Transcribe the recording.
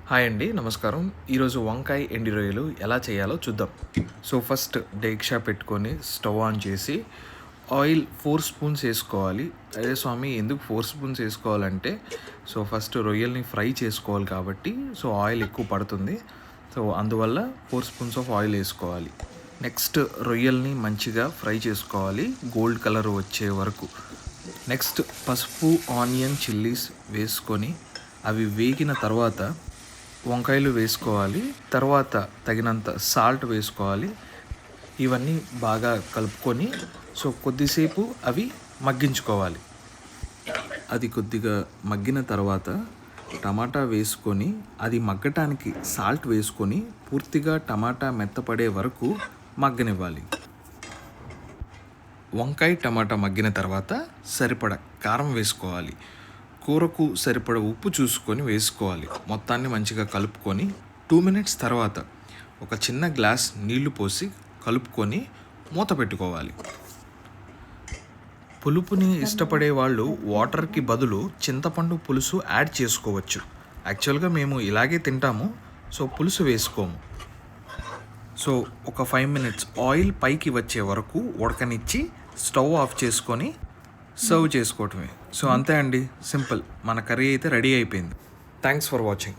Hi అండి, నమస్కారం. ఈరోజు వంకాయ ఎండి రొయ్యలు ఎలా చేయాలో చూద్దాం. సో ఫస్ట్ డేక్షా పెట్టుకొని స్టవ్ ఆన్ చేసి ఆయిల్ 4 స్పూన్స్ వేసుకోవాలి. అదే స్వామి, ఎందుకు 4 స్పూన్స్ వేసుకోవాలంటే సో ఫస్ట్ రొయ్యల్ని ఫ్రై చేసుకోవాలి కాబట్టి సో ఆయిల్ ఎక్కువ పడుతుంది. సో అందువల్ల 4 స్పూన్స్ ఆఫ్ ఆయిల్ వేసుకోవాలి. నెక్స్ట్ రొయ్యల్ని మంచిగా ఫ్రై చేసుకోవాలి గోల్డ్ కలర్ వచ్చే వరకు. నెక్స్ట్ పసుపు, ఆనియన్, చిల్లీస్ వేసుకొని అవి వేగిన తర్వాత వంకాయలు వేసుకోవాలి. తర్వాత తగినంత సాల్ట్ వేసుకోవాలి. ఇవన్నీ బాగా కలుపుకొని సో కొద్దిసేపు అవి మగ్గించుకోవాలి. అది కొద్దిగా మగ్గిన తర్వాత టమాటా వేసుకొని అది మగ్గటానికి సాల్ట్ వేసుకొని పూర్తిగా టమాటా మెత్తపడే వరకు మగ్గనివ్వాలి. వంకాయ టమాటా మగ్గిన తర్వాత సరిపడ కారం వేసుకోవాలి. కూరకు సరిపడ ఉప్పు చూసుకొని వేసుకోవాలి. మొత్తాన్ని మంచిగా కలుపుకొని 2 మినిట్స్ తర్వాత ఒక చిన్న గ్లాస్ నీళ్లు పోసి కలుపుకొని మూత పెట్టుకోవాలి. పులుపుని ఇష్టపడే వాళ్ళు వాటర్కి బదులు చింతపండు పులుసు యాడ్ చేసుకోవచ్చు. యాక్చువల్గా మేము ఇలాగే తింటాము, సో పులుసు వేసుకోము. సో ఒక 5 మినిట్స్ ఆయిల్ పైకి వచ్చే వరకు ఉడకనిచ్చి స్టవ్ ఆఫ్ చేసుకొని సర్వ్ చేసుకోవటమే. సో అంతే అండి, సింపుల్. మన కర్రీ అయితే రెడీ అయిపోయింది. Thanks for watching.